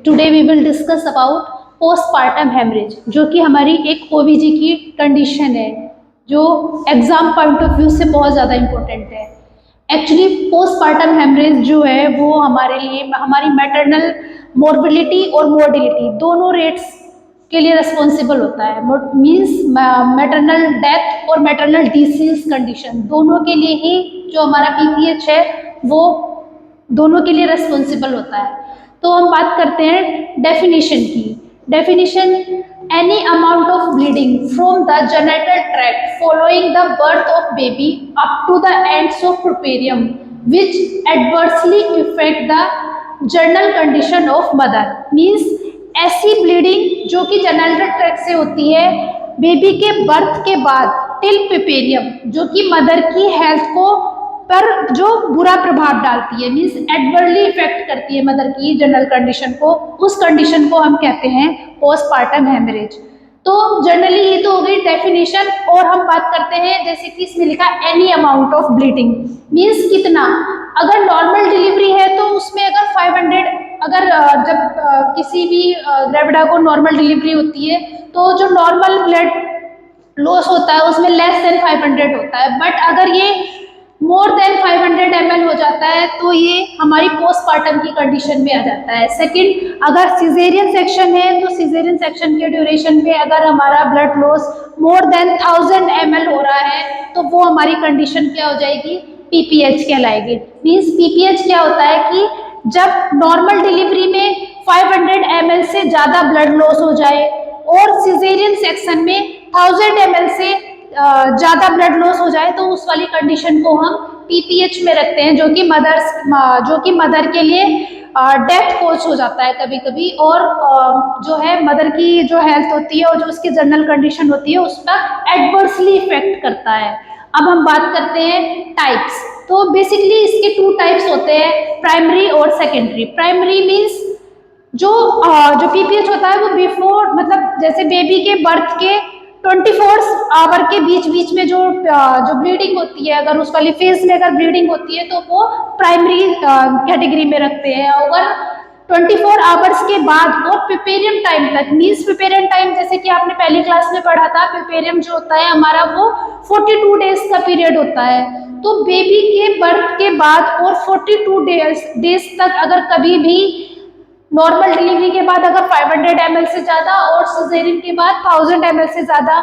Today we will discuss about postpartum haemorrhage, जो कि हमारी एक ओबीजी की कंडीशन है, जो एग्जाम पॉइंट ऑफ व्यू से बहुत ज़्यादा इम्पोर्टेंट है। एक्चुअली पोस्टपार्टम हेमरेज जो है वो हमारे लिए हमारी मैटरनल मोर्बिलिटी और मोर्टिलिटी दोनों रेट्स के लिए रिस्पॉन्सिबल होता है। मीन्स मैटरनल डेथ और मैटरनल डिसीज कंडीशन दोनों के लिए ही जो हमारा पीपीएच है वो दोनों के लिए रिस्पॉन्सिबल होता है। तो हम बात करते हैं डेफिनेशन की। Definition: any amount of bleeding from the genital tract following the birth of baby up to the ends of puerperium which adversely affect the general condition of mother. Means ऐसी bleeding जो कि genital tract से होती है baby के birth के बाद till पुर्पेरियम, जो कि मदर की हेल्थ को पर जो बुरा प्रभाव डालती है, मीन्स एडवर्सली इफेक्ट करती है मदर की जनरल कंडीशन को, उस कंडीशन को हम कहते हैं पोस्टपार्टम हेमरेज। तो जनरली ये तो हो गई डेफिनेशन। और हम बात करते हैं जैसे कि इसमें लिखा any amount of bleeding, means कितना। अगर नॉर्मल डिलीवरी है तो उसमें अगर 500, अगर जब किसी भी ग्रेविडा को नॉर्मल डिलीवरी होती है तो जो नॉर्मल ब्लड लॉस होता है उसमें लेस देन 500 होता है। बट अगर ये मोर देन 500 ml हो जाता है तो ये हमारी पोस्टपार्टम की कंडीशन में आ जाता है। सेकंड, अगर सिजेरियन सेक्शन है तो सिजेरियन सेक्शन के ड्यूरेशन में अगर हमारा blood loss more than 1000 ml हो रहा है तो वो हमारी कंडीशन क्या हो जाएगी, पीपीएच कहलाएगी। मीन्स पीपीएच क्या होता है कि जब नॉर्मल डिलीवरी में 500 ml से ज़्यादा ब्लड लॉस हो जाए और सिजेरियन सेक्शन में 1000 ml से ज़्यादा ब्लड लॉस हो जाए तो उस वाली कंडीशन को हम पीपीएच में रखते हैं, जो कि मदर के लिए डेथ कोज हो जाता है कभी कभी, और जो है मदर की जो हेल्थ होती है और जो उसकी जनरल कंडीशन होती है उस पर एडवर्सली इफेक्ट करता है। अब हम बात करते हैं टाइप्स। तो बेसिकली इसके 2 टाइप्स होते हैं, प्राइमरी और सेकेंडरी। प्राइमरी मीन्स जो पीपीएच होता है वो बिफोर, मतलब जैसे बेबी के बर्थ के 24 आवर के बीच में जो ब्लीडिंग होती है, अगर उस वाली फेज में अगर ब्लीडिंग होती है तो वो प्राइमरी कैटेगरी में रखते हैं। अगर 24 आवर्स के बाद और पुर्पेरियम टाइम तक, मीन्स पुर्पेरियम टाइम जैसे कि आपने पहली क्लास में पढ़ा था, पुर्पेरियम जो होता है हमारा वो 42 डेज का पीरियड होता है। तो बेबी के बर्थ के बाद और 42 डेज तक अगर कभी भी नॉर्मल डिलीवरी के बाद अगर 500 ml से ज़्यादा और सिजेरियन के बाद 1000 ml से ज़्यादा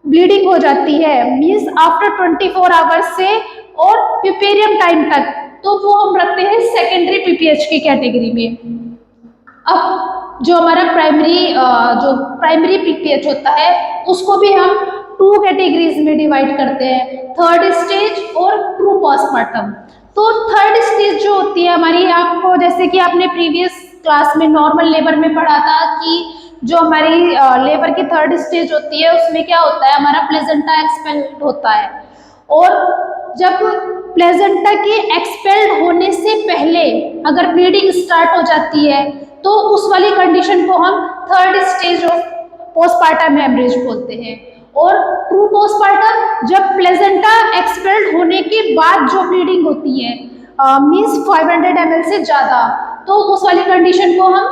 ब्लीडिंग हो जाती है, मीन्स आफ्टर 24 आवर्स से और पुर्पेरियम टाइम तक, तो वो हम रखते हैं सेकेंडरी पीपीएच की कैटेगरी में। अब जो हमारा प्राइमरी पीपीएच होता है उसको भी हम 2 कैटेगरीज में डिवाइड करते हैं, थर्ड स्टेज और ट्रू पोस्टपार्टम। तो थर्ड स्टेज जो होती है हमारी, आपको जैसे कि आपने प्रीवियस क्लास में नॉर्मल लेबर में पढ़ा था कि जो हमारी लेबर की थर्ड स्टेज होती है उसमें क्या होता है, हमारा प्लेजेंटा एक्सपेल्ड होता है। और जब प्लेजेंटा के एक्सपेल्ड होने से पहले अगर ब्लीडिंग स्टार्ट हो जाती है तो उस वाली कंडीशन को हम third stage of postpartum haemorrhage बोलते हैं। और ट्रू पोस्टपार्टम जब प्लेजेंटा एक्सपेल्ड होने के बाद जो ब्लीडिंग होती है, मीन्स 500 ml से ज़्यादा, तो उस वाली कंडीशन को हम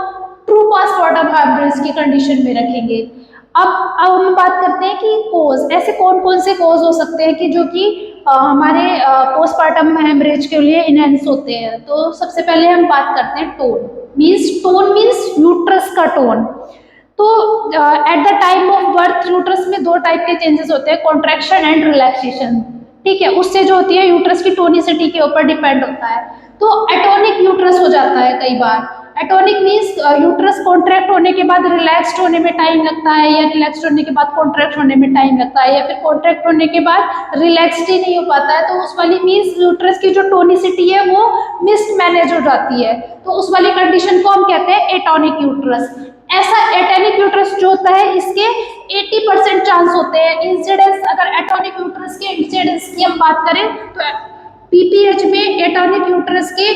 ट्रू पोस्टपार्टम हेमरेज की कंडीशन में रखेंगे। अब हम बात करते हैं कि कोज, ऐसे कौन कौन से कोज हो सकते हैं कि जो कि हमारे पोस्टपार्टम हेमरेज के लिए इनहेंस होते हैं। तो सबसे पहले हम बात करते हैं टोन मीन्स यूट्रस का टोन। तो at the time of birth uterus में 2 टाइप के चेंजेस होते हैं, कॉन्ट्रैक्शन एंड रिलैक्सेशन। ठीक है, उससे जो होती है यूट्रस की टोनिसिटी के ऊपर डिपेंड होता है। तो एटोनिक यूट्रस हो जाता है कई बार। एटोनिक मीन्स यूट्रस कॉन्ट्रैक्ट होने के बाद रिलैक्स्ड होने में टाइम लगता है, या रिलैक्स्ड होने के बाद कॉन्ट्रैक्ट होने में टाइम लगता है, या फिर कॉन्ट्रैक्ट होने के बाद रिलैक्स्ड ही नहीं हो पाता है, तो उस वाली मीन्स यूट्रस की जो टोनिसिटी है वो मिसमैनेज हो जाती है, तो उस वाली कंडीशन को हम कहते हैं एटोनिक यूट्रस। ऐसा एटोनिक यूट्रस जो होता है इसके 80% चांस होते हैं इंसिडेंस। अगर एटोनिक यूट्रस के इंसिडेंस की हम बात करें तो पीपीएच में एटोनिक यूट्रस के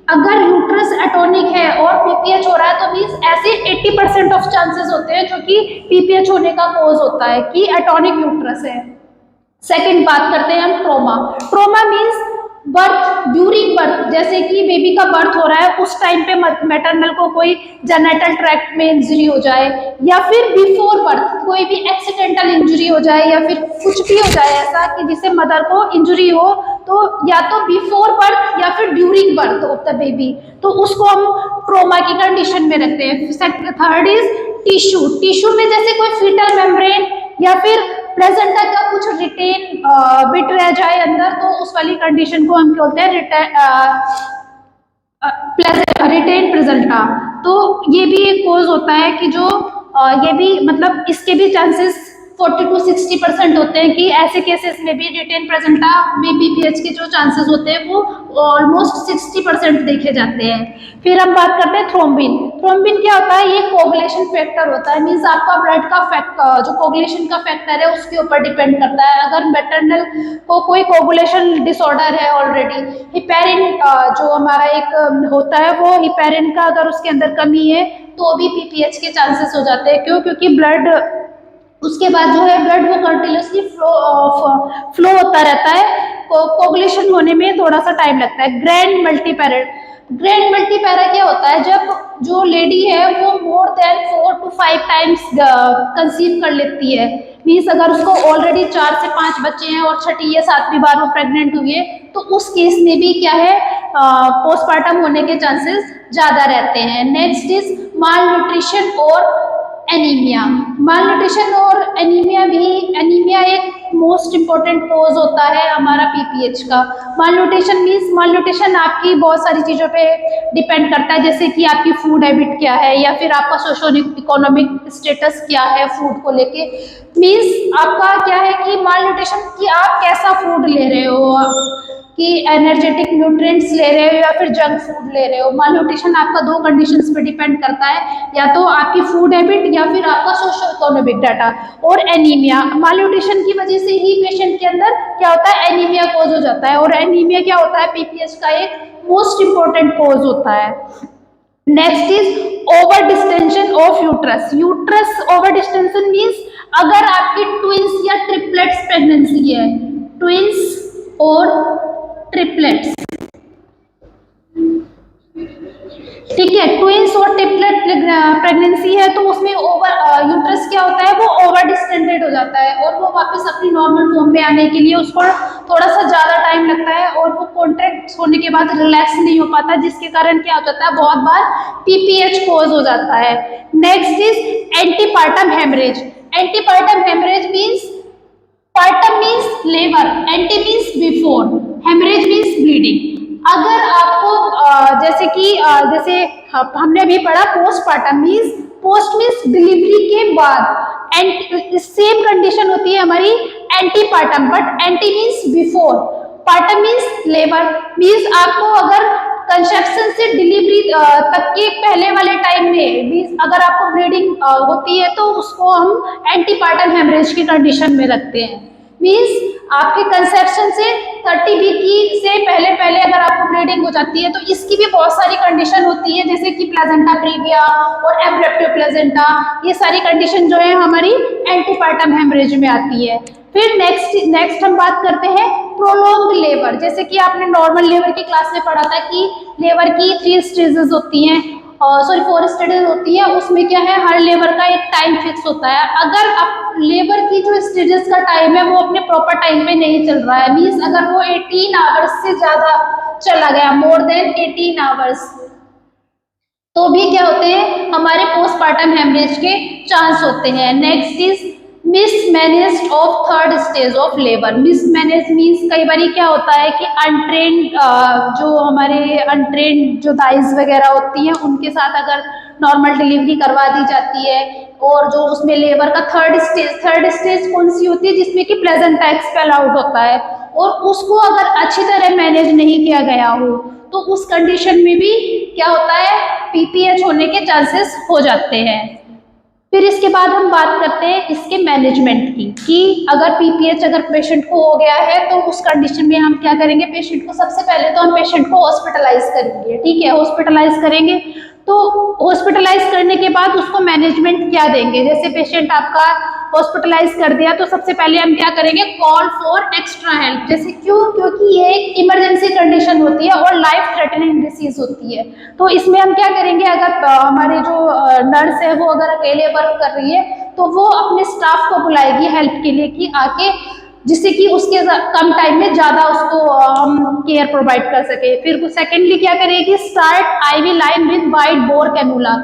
अगर यूट्रस एटोनिक है और पीपीएच हो रहा है तो मीन्स ऐसे 80% ऑफ चांसेस होते हैं जो कि पीपीएच होने का कोज होता है कि एटोनिक यूट्रस है। सेकंड बात करते हैं हम trauma. Trauma means birth, during birth, जैसे कि बेबी का बर्थ हो रहा है उस टाइम पे मैटरनल को कोई जेनेटल ट्रैक्ट में इंजरी हो जाए, या फिर बिफोर बर्थ कोई भी एक्सीडेंटल इंजरी हो जाए, या फिर कुछ भी हो जाए ऐसा कि जिससे मदर को इंजरी हो, तो या तो बिफोर बर्थ या फिर during birth of the baby, तो उसको हम ट्रोमा की कंडीशन में रखते हैं। Third is tissue. टिश्यू में जैसे कोई फीटल मेम्ब्रेन या फिर प्लेजेंटा का कुछ रिटेन बिट रह जाए अंदर, तो उस वाली कंडीशन को हम बोलते हैं रिटेन प्लेजेंटा। तो ये भी एक कोज होता है कि जो ये भी मतलब इसके भी चांसेस 40 to 60% होते हैं कि ऐसे केसेस में भी रिटेन प्लेजेंटा में पीपीएच के जो चांसेस होते हैं वो ऑलमोस्ट 60% देखे जाते हैं। फिर हम बात करते हैं थ्रोम्बिन। थ्रोम्बिन क्या होता है? ये कोगुलेशन फैक्टर होता है, मीन्स आपका ब्लड का जो कोगुलेशन का फैक्टर है उसके ऊपर डिपेंड करता है। अगर मैटरनल को कोई कोगुलेशन डिसऑर्डर है ऑलरेडी, हिपैरिन जो हमारा एक होता है वो हिपैरिन का अगर उसके अंदर कमी है तो भी पीपीएच के चांसेस हो जाते हैं। क्यों? क्योंकि ब्लड उसके बाद जो है ब्लड वो कंटिन्यूसली फ्लो होता रहता है, कोगुलेशन होने में थोड़ा सा टाइम लगता है। Grand multipara. ग्रैंड मल्टीपैरा क्या होता है? जब जो लेडी है वो more than 4 to 5 times conceive कर लेती है, मीन्स अगर उसको ऑलरेडी 4 से 5 बच्चे हैं और छठी या 7वीं बार वो प्रेग्नेंट हुई है तो उस केस में भी क्या है पोस्टमार्टम होने के चांसेस ज्यादा रहते हैं। नेक्स्ट इज माल न्यूट्रिशन और एनीमिया। माल न्यूट्रिशन और एनीमिया भी, एनीमिया एक मोस्ट इम्पोर्टेंट कोज होता है हमारा पीपीएच का। माल न्यूट्रिशन मीन्स, माल न्यूट्रिशन आपकी बहुत सारी चीज़ों पे डिपेंड करता है, जैसे कि आपकी फूड हैबिट क्या है या फिर आपका सोशो इकोनॉमिक स्टेटस क्या है फूड को लेके। मीन्स आपका क्या है कि माल न्यूट्रिशन कि आप कैसा फूड ले रहे हो, कि एनर्जेटिक न्यूट्रिएंट्स ले रहे हो या फिर जंक फूड ले रहे हो। माल न्यूट्रिशन आपका 2 कंडीशंस पे डिपेंड करता है, या तो आपकी फूड हैबिट या फिर आपका सोशो इकोनॉमिक डाटा। और एनीमिया, माल न्यूट्रिशन की वजह से ही पेशेंट के अंदर क्या होता है? एनीमिया कोज हो जाता है, और एनीमिया क्या होता है? पीपीएच का एक मोस्ट इंपॉर्टेंट कोज होता है। Next is over distension of uterus. Uterus over distension means अगर आपकी ट्विंस या ट्रिपलेट्स प्रेगनेंसी है, ट्विंस और ट्रिपलेट्स, ठीक है, ट्विंस और ट्रिपलेट प्रेगनेंसी है तो उसमें ओवर यूट्रस क्या होता है? वो ओवर डिस्टेंडेड हो जाता है और वो वापस अपनी नॉर्मल फॉर्म में आने के लिए उसको थोड़ा सा ज्यादा टाइम लगता है और वो कॉन्ट्रैक्ट होने के बाद रिलैक्स नहीं हो पाता, जिसके कारण क्या हो जाता है? बहुत बार पीपीएच कोज हो जाता है। Next is antepartum haemorrhage. Antepartum haemorrhage means, partum means labour, ante means before, haemorrhage means bleeding. अगर आपको जैसे कि जैसे हमने अभी पढ़ा postpartum means, post means delivery के बाद, एंड सेम कंडीशन होती है हमारी antepartum, but ante means before, partum means labour, means आपको अगर कंसेप्शन से डिलीवरी तक के पहले वाले टाइम में मीन्स अगर आपको ब्लीडिंग होती है तो उसको हम एंटीपार्टम हेमरेज की कंडीशन में रखते हैं। मीन्स आपके कंसेप्शन से 30 वीक की से पहले अगर आपको ब्लीडिंग हो जाती है तो इसकी भी बहुत सारी कंडीशन होती है, जैसे कि प्लेजेंटा प्रीविया और एब्रप्टिव प्लेजेंटा, ये सारी कंडीशन जो है हमारी एंटीपार्टम हेमरेज में आती है। फिर नेक्स्ट हम बात करते हैं प्रोलॉन्ग्ड लेबर। जैसे कि आपने नॉर्मल लेबर की क्लास में पढ़ा था कि लेबर की 3 स्टेजेस होती हैं, 4 स्टेजेस होती है, उसमें क्या है हर लेबर का एक टाइम फिक्स होता है। अगर आप लेबर की जो स्टेजेस का टाइम है वो अपने प्रॉपर टाइम में नहीं चल रहा है, मीन्स अगर वो 18 आवर्स से ज्यादा चला गया, मोर देन 18 आवर्स, तो भी क्या होते हैं? हमारे पोस्टपार्टम हेमरेज के चांस होते हैं। Next is mismanaged of 3rd stage of labour. Mismanage means कई बार क्या होता है कि अनट्रेंड जो हमारे अनट्रेंड जो दाइज वगैरह होती हैं उनके साथ अगर नॉर्मल डिलीवरी करवा दी जाती है, और जो उसमें लेबर का 3rd स्टेज कौन सी होती है? जिसमें कि प्लेजेंटा एक्सपेल आउट होता है, और उसको अगर अच्छी तरह मैनेज नहीं किया गया हो तो उस कंडीशन में भी क्या होता है? पीपीएच होने के चांसेस हो जाते हैं। फिर इसके बाद हम बात करते हैं इसके मैनेजमेंट की, कि अगर पीपीएच अगर पेशेंट को हो गया है तो उस कंडीशन में हम क्या करेंगे? पेशेंट को सबसे पहले तो हम पेशेंट को हॉस्पिटलाइज करेंगे, ठीक है, हॉस्पिटलाइज करेंगे। तो हॉस्पिटलाइज करने के बाद उसको मैनेजमेंट क्या देंगे? जैसे पेशेंट आपका हॉस्पिटलाइज कर दिया, तो सबसे पहले हम क्या करेंगे, कॉल फॉर एक्स्ट्रा हेल्प। जैसे क्यों, क्योंकि ये एक इमरजेंसी कंडीशन होती है और लाइफ थ्रेटनिंग डिसीज होती है। तो इसमें हम क्या करेंगे, अगर हमारे जो नर्स है वो अगर अकेले वर्क कर रही है तो वो अपने स्टाफ को बुलाएगी हेल्प के लिए कि आके, जिससे कि उसके कम टाइम में ज्यादा उसको हम केयर प्रोवाइड कर सके। फिर सेकेंडली क्या करेगी, start IV line with wide bore cannula.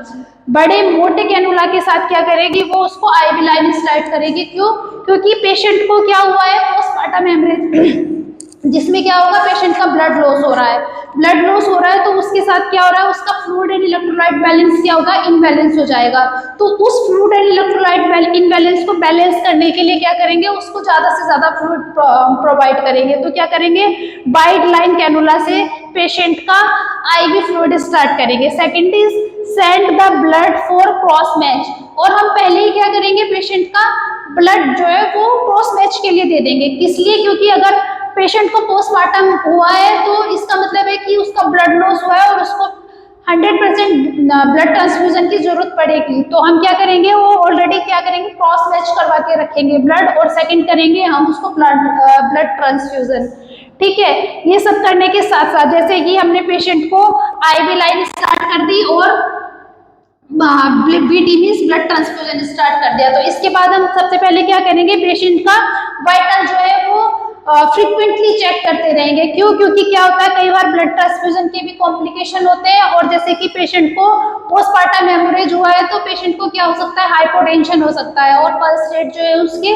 बड़े मोटे कैनुला के साथ क्या करेगी, वो उसको आईवी लाइन स्टार्ट करेगी। क्यों, क्योंकि पेशेंट को क्या हुआ है, पोस्टमार्टम हेमरेज, जिसमें क्या होगा, पेशेंट का ब्लड लॉस हो रहा है। ब्लड लॉस हो रहा है तो उसके साथ क्या हो रहा है, उसका फ्लूइड एंड इलेक्ट्रोलाइट बैलेंस क्या होगा, इनबैलेंस हो जाएगा। तो उस फ्लूइड एंड इलेक्ट्रोलाइट इनबैलेंस को बैलेंस करने के लिए क्या करेंगे, उसको ज्यादा से ज्यादा फ्लूइड प्रोवाइड करेंगे। तो क्या करेंगे, वाइड लाइन कैनुला से पेशेंट का आईवी फ्लूइड स्टार्ट करेंगे। Second is send the blood for cross match, और हम पहले ही क्या करेंगे, पेशेंट का ब्लड जो है वो क्रॉस मैच के लिए दे देंगे। किस लिए, क्योंकि अगर पेशेंट को पोस्टमार्टम हुआ है तो इसका मतलब है कि उसका ब्लड लॉस हुआ है और उसको 100% ब्लड ट्रांसफ्यूजन की जरूरत पड़ेगी। तो हम क्या करेंगे, वो ऑलरेडी क्या करेंगे, क्रॉस मैच करवा के रखेंगे ब्लड, और सेकंड करेंगे हम उसको ब्लड ट्रांसफ्यूजन। ठीक है, ये सब करने के साथ साथ जैसे कि हमने पेशेंट को आईवी लाइन स्टार्ट कर दी और BT means blood transfusion start कर दिया, तो इसके बाद हम सबसे पहले क्या करेंगे, पेशेंट का वाइटल जो है वो फ्रीक्वेंटली चेक करते रहेंगे। क्यों, क्योंकि क्या होता है, कई बार ब्लड ट्रांसफ्यूजन के भी कॉम्प्लिकेशन होते हैं, और जैसे कि पेशेंट को पोस्टमार्टम हेमोरेज हुआ है तो पेशेंट को क्या हो सकता है, हाइपोटेंशन हो सकता है, और पल्स रेट जो है उसके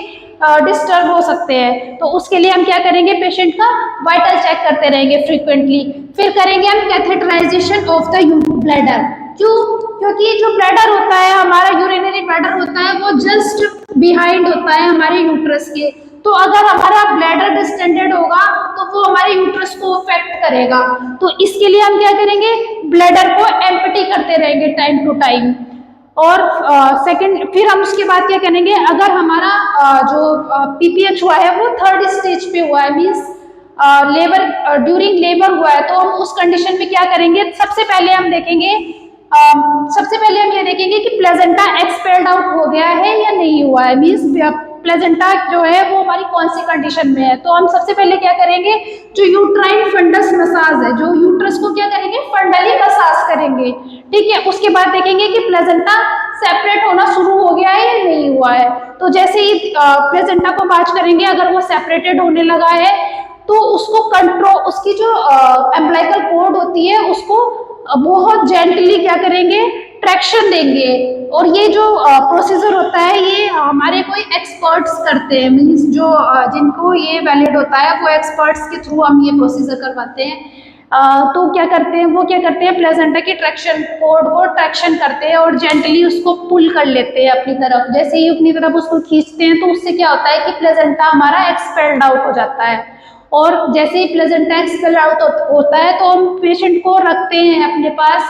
डिस्टर्ब हो सकते हैं। तो उसके लिए हम क्या करेंगे, पेशेंट का वाइटल चेक करते रहेंगे फ्रीक्वेंटली। फिर करेंगे हम कैथेटराइजेशन ऑफ द ब्लैडर। क्यों, क्योंकि जो ब्लैडर होता है हमारा, यूरिनरी ब्लैडर होता है, वो जस्ट बिहाइंड होता है हमारे यूट्रस के। तो अगर हमारा ब्लैडर डिस्टेंडेड होगा तो वो हमारे यूट्रस को अफेक्ट करेगा। तो इसके लिए हम क्या करेंगे, ब्लैडर को एम्प्टी करते रहेंगे टाइम टू टाइम। और सेकंड, फिर हम उसके बाद क्या करेंगे, अगर हमारा जो पीपीएच हुआ है वो थर्ड स्टेज पे हुआ है, मीन्स लेबर ड्यूरिंग लेबर हुआ है, तो हम उस कंडीशन में क्या करेंगे, सबसे पहले हम देखेंगे, सबसे पहले हम ये देखेंगे कि प्लेजेंटा एक्सपेल्ड आउट हो गया है या नहीं हुआ है, मीन्स प्लेजेंटा जो है वो हमारी कौन सी कंडीशन में है। तो हम सबसे पहले क्या करेंगे, जो यूट्राइन फंडस मसाज है, जो यूट्रस को क्या करेंगे, फंडली मसाज करेंगे। ठीक है, उसके बाद देखेंगे कि प्लेजेंटा सेपरेट होना शुरू हो गया है या नहीं हुआ है। तो जैसे ही प्लेजेंटा को वाच करेंगे, अगर वो सेपरेटेड होने लगा है तो उसको कंट्रोल, उसकी जो एम्ब्लाइकल कॉर्ड होती है उसको बहुत जेंटली क्या करेंगे, ट्रैक्शन देंगे। और ये जो प्रोसीजर होता है ये हमारे कोई एक्सपर्ट्स करते हैं, मीन्स जो जिनको ये वैलिड होता है वो एक्सपर्ट्स के थ्रू हम ये प्रोसीजर करवाते हैं। तो क्या करते हैं, वो क्या करते हैं, प्लेजेंटा की ट्रैक्शन कॉर्ड को ट्रैक्शन करते हैं और जेंटली उसको पुल कर लेते हैं अपनी तरफ। जैसे ही अपनी तरफ उसको खींचते हैं तो उससे क्या होता है कि प्लेजेंटा हमारा एक्सपेल्ड आउट हो जाता है। और जैसे ही प्लेजेंटा एक्सपेल आउट होता है तो हम पेशेंट को रखते हैं अपने पास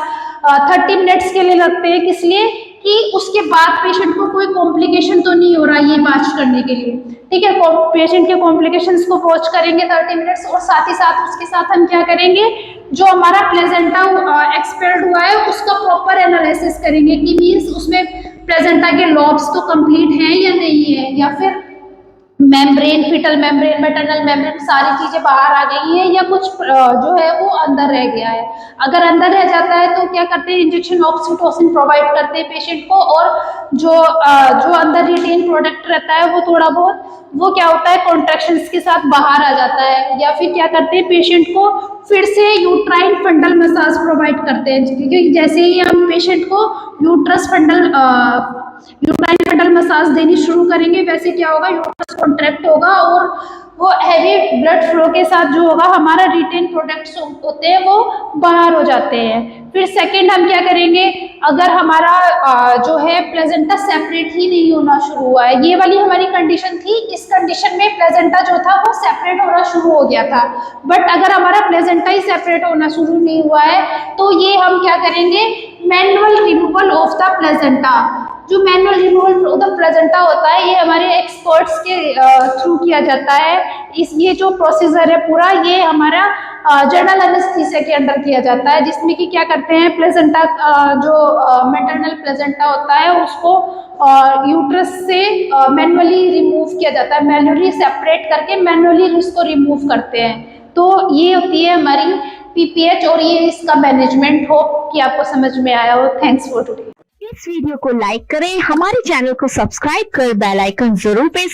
30 मिनट्स के लिए रखते हैं। किस लिए, कि उसके बाद पेशेंट को कोई कॉम्प्लिकेशन तो नहीं हो रहा ये वॉच करने के लिए। ठीक है, पेशेंट के कॉम्प्लिकेशंस को वॉच करेंगे 30 मिनट्स, और साथ ही साथ उसके साथ हम क्या करेंगे, जो हमारा प्लेजेंटा एक्सपेल्ड हुआ है उसका प्रॉपर एनालिसिस करेंगे कि मीन्स उसमें प्लेजेंटा के लॉब्स तो कंप्लीट हैं या नहीं है, या फिर membrane, foetal membrane, maternal membrane सारी चीजें बाहर आ गई हैं या कुछ जो है वो अंदर रह गया है। अगर अंदर रह जाता है तो क्या करते हैं, इंजेक्शन ऑक्सीटोसिन प्रोवाइड करते हैं पेशेंट को, और जो अंदर रिटेन प्रोडक्ट रहता है वो थोड़ा बहुत, वो क्या होता है, कॉन्ट्रैक्शंस के साथ बाहर आ जाता है। या फिर क्या करते हैं, पेशेंट को फिर से यूट्राइन फंडल मसाज प्रोवाइड करते हैं, क्योंकि जैसे ही हम पेशेंट को यूट्राइन फंडल मसाज देनी शुरू करेंगे वैसे क्या होगा, यूट्रस कॉन्ट्रैक्ट होगा और वो हैवी ब्लड फ्लो के साथ जो होगा हमारा रिटेन प्रोडक्ट्स होते हैं वो बाहर हो जाते हैं। फिर सेकंड हम क्या करेंगे, अगर हमारा जो है प्लेजेंटा सेपरेट ही नहीं होना शुरू हुआ है, ये वाली हमारी कंडीशन थी, इस कंडीशन में प्लेजेंटा जो था वो सेपरेट होना शुरू हो गया था, बट अगर हमारा प्लेजेंटा ही सेपरेट होना शुरू नहीं हुआ है तो ये हम क्या करेंगे, manual removal of the placenta. जो manual removal of the placenta होता है ये हमारे एक्सपर्ट्स के थ्रू किया जाता है। ये जो प्रोसीजर है पूरा ये हमारा जनरल एनेस्थीसिया के अंडर किया जाता है, जिसमें कि क्या करते हैं प्लेजेंटा जो मैटरनल प्लेजेंटा होता है उसको यूट्रस से मैनुअली रिमूव किया जाता है, मैनुअली सेपरेट करके मैनुअली उसको रिमूव करते हैं। तो ये होती है हमारी पीपीएच और ये इसका मैनेजमेंट। होप कि आपको समझ में आया हो। Thanks for today. इस वीडियो को लाइक करें, हमारे चैनल को सब्सक्राइब कर बेल आइकन जरूर प्रेस